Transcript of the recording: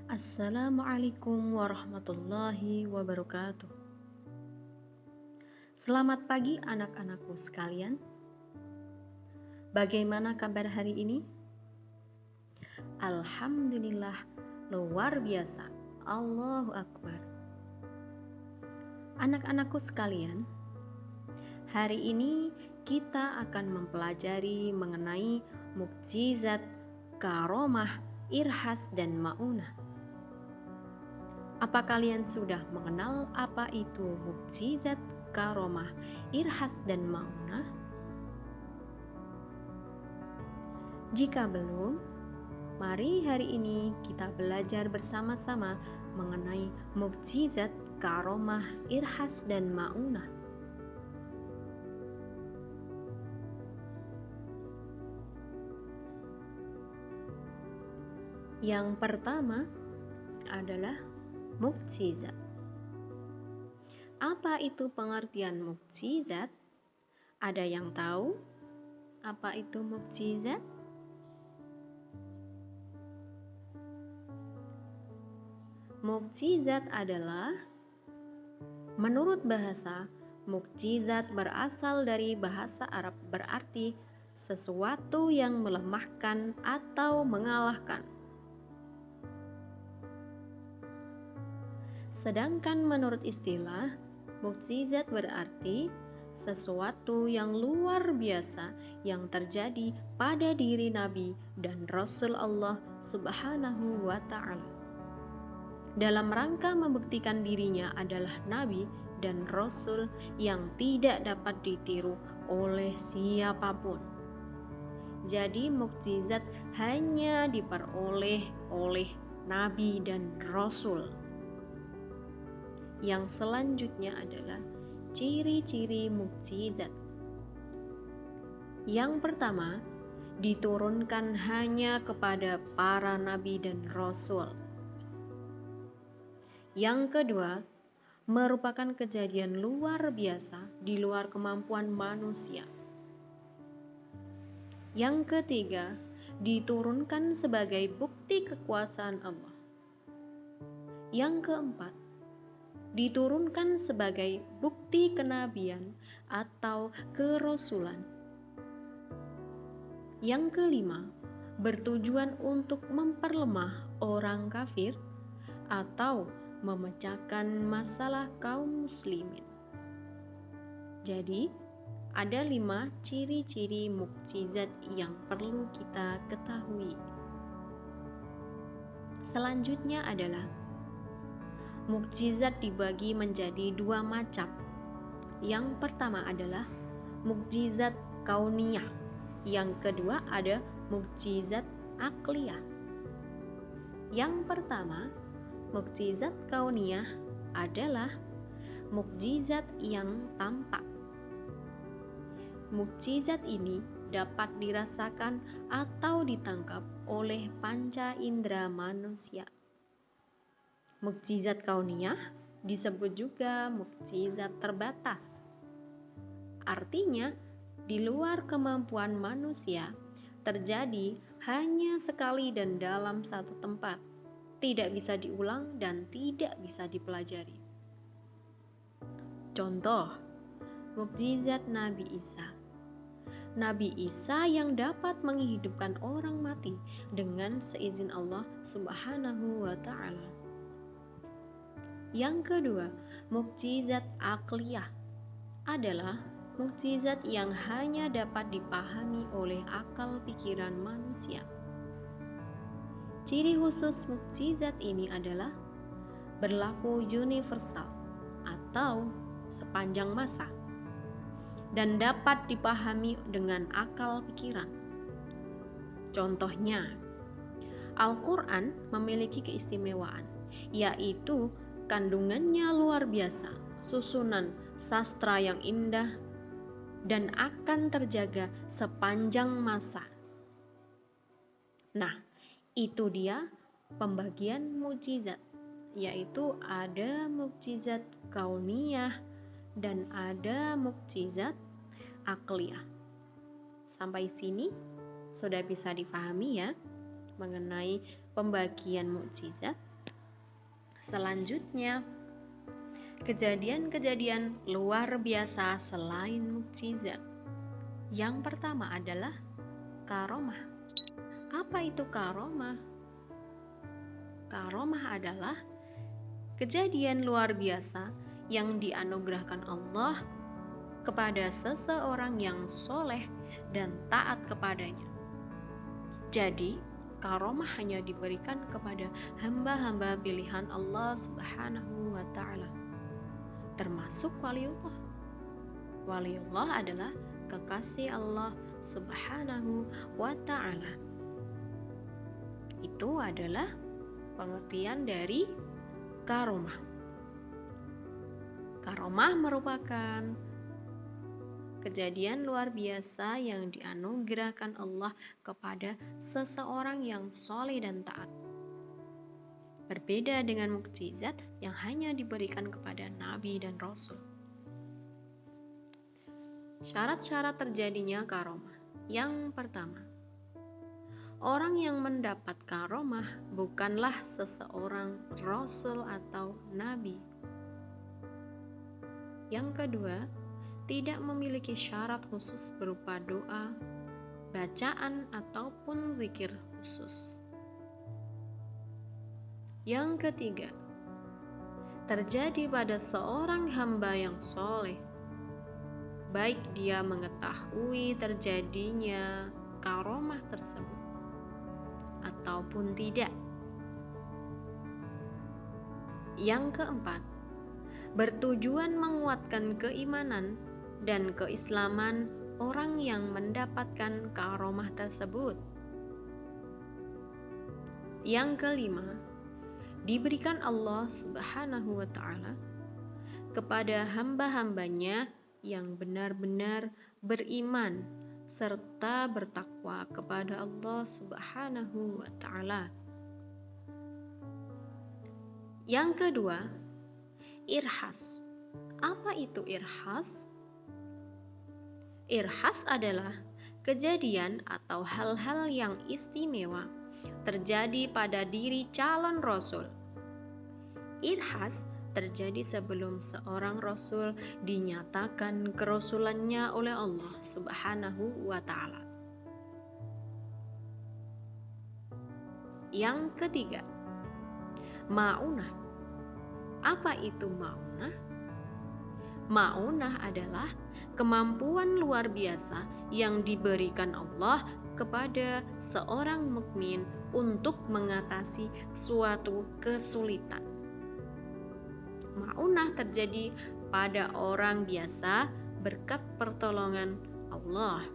Assalamualaikum warahmatullahi wabarakatuh. Selamat pagi anak-anakku sekalian. Bagaimana kabar hari ini? Alhamdulillah, luar biasa. Allahu Akbar. Anak-anakku sekalian, hari ini kita akan mempelajari mengenai mukjizat, karomah, irhas, dan maunah. Apa kalian sudah mengenal apa itu mukjizat, karomah, irhas, dan maunah? Jika belum, mari hari ini kita belajar bersama-sama mengenai mukjizat, karomah, irhas, dan maunah. Yang pertama adalah mukjizat. Apa itu pengertian mukjizat? Ada yang tahu apa itu mukjizat? Mukjizat adalah, menurut bahasa, mukjizat berasal dari bahasa Arab, berarti sesuatu yang melemahkan atau mengalahkan. Sedangkan menurut istilah, mukjizat berarti sesuatu yang luar biasa yang terjadi pada diri Nabi dan Rasul Allah Subhanahu wa Ta'ala. Dalam rangka membuktikan dirinya adalah Nabi dan Rasul yang tidak dapat ditiru oleh siapapun. Jadi mukjizat hanya diperoleh oleh Nabi dan Rasul. Yang selanjutnya adalah ciri-ciri mukjizat. Yang pertama, diturunkan hanya kepada para nabi dan rasul. Yang kedua, merupakan kejadian luar biasa di luar kemampuan manusia. Yang ketiga, diturunkan sebagai bukti kekuasaan Allah. Yang keempat, diturunkan sebagai bukti kenabian atau kerasulan. Yang kelima, bertujuan untuk memperlemah orang kafir atau memecahkan masalah kaum muslimin. Jadi, ada 5 ciri-ciri mukjizat yang perlu kita ketahui. Selanjutnya adalah mukjizat dibagi menjadi 2 macam. Yang pertama adalah mukjizat kauniyah. Yang kedua ada mukjizat akliyah. Yang pertama, mukjizat kauniyah adalah mukjizat yang tampak. Mukjizat ini dapat dirasakan atau ditangkap oleh panca indera manusia. Mukjizat kauniyah disebut juga mukjizat terbatas. Artinya, di luar kemampuan manusia, terjadi hanya sekali dan dalam satu tempat, tidak bisa diulang dan tidak bisa dipelajari. Contoh, mukjizat Nabi Isa. Nabi Isa yang dapat menghidupkan orang mati dengan seizin Allah Subhanahu wa Ta'ala. Yang kedua, mukjizat akliyah adalah mukjizat yang hanya dapat dipahami oleh akal pikiran manusia. Ciri khusus mukjizat ini adalah berlaku universal atau sepanjang masa dan dapat dipahami dengan akal pikiran. Contohnya, Al-Quran memiliki keistimewaan, yaitu kandungannya luar biasa, susunan sastra yang indah, dan akan terjaga sepanjang masa. Nah, itu dia pembagian mukjizat, yaitu ada mukjizat kauniyah dan ada mukjizat akliyah. Sampai sini sudah bisa dipahami ya mengenai pembagian mukjizat. Selanjutnya, kejadian-kejadian luar biasa selain mukjizat. Yang pertama adalah karomah. Apa itu karomah? Karomah adalah kejadian luar biasa yang dianugerahkan Allah kepada seseorang yang soleh dan taat kepadanya. Jadi, karomah hanya diberikan kepada hamba-hamba pilihan Allah Subhanahu wa Ta'ala, termasuk waliullah. Waliullah adalah kekasih Allah Subhanahu wa Ta'ala. Itu adalah pengertian dari karomah. Karomah merupakan kejadian luar biasa yang dianugerahkan Allah kepada seseorang yang soleh dan taat. Berbeda dengan mukjizat yang hanya diberikan kepada nabi dan rasul. Syarat-syarat terjadinya karomah. Yang pertama, orang yang mendapat karomah bukanlah seseorang rasul atau nabi. Yang kedua, tidak memiliki syarat khusus berupa doa, bacaan, ataupun zikir khusus. Yang ketiga, terjadi pada seorang hamba yang soleh, baik dia mengetahui terjadinya karomah tersebut ataupun tidak. Yang keempat, bertujuan menguatkan keimanan dan keislaman orang yang mendapatkan karomah tersebut. Yang kelima, diberikan Allah Subhanahu wa Ta'ala kepada hamba-hambanya yang benar-benar beriman serta bertakwa kepada Allah Subhanahu wa Ta'ala. Yang kedua, irhas. Apa itu irhas? Irhas adalah kejadian atau hal-hal yang istimewa terjadi pada diri calon rasul. Irhas terjadi sebelum seorang rasul dinyatakan kerasulannya oleh Allah Subhanahu wa Ta'ala. Yang ketiga, ma'unah. Apa itu ma'unah? Ma'unah adalah kemampuan luar biasa yang diberikan Allah kepada seorang mukmin untuk mengatasi suatu kesulitan. Ma'unah terjadi pada orang biasa berkat pertolongan Allah.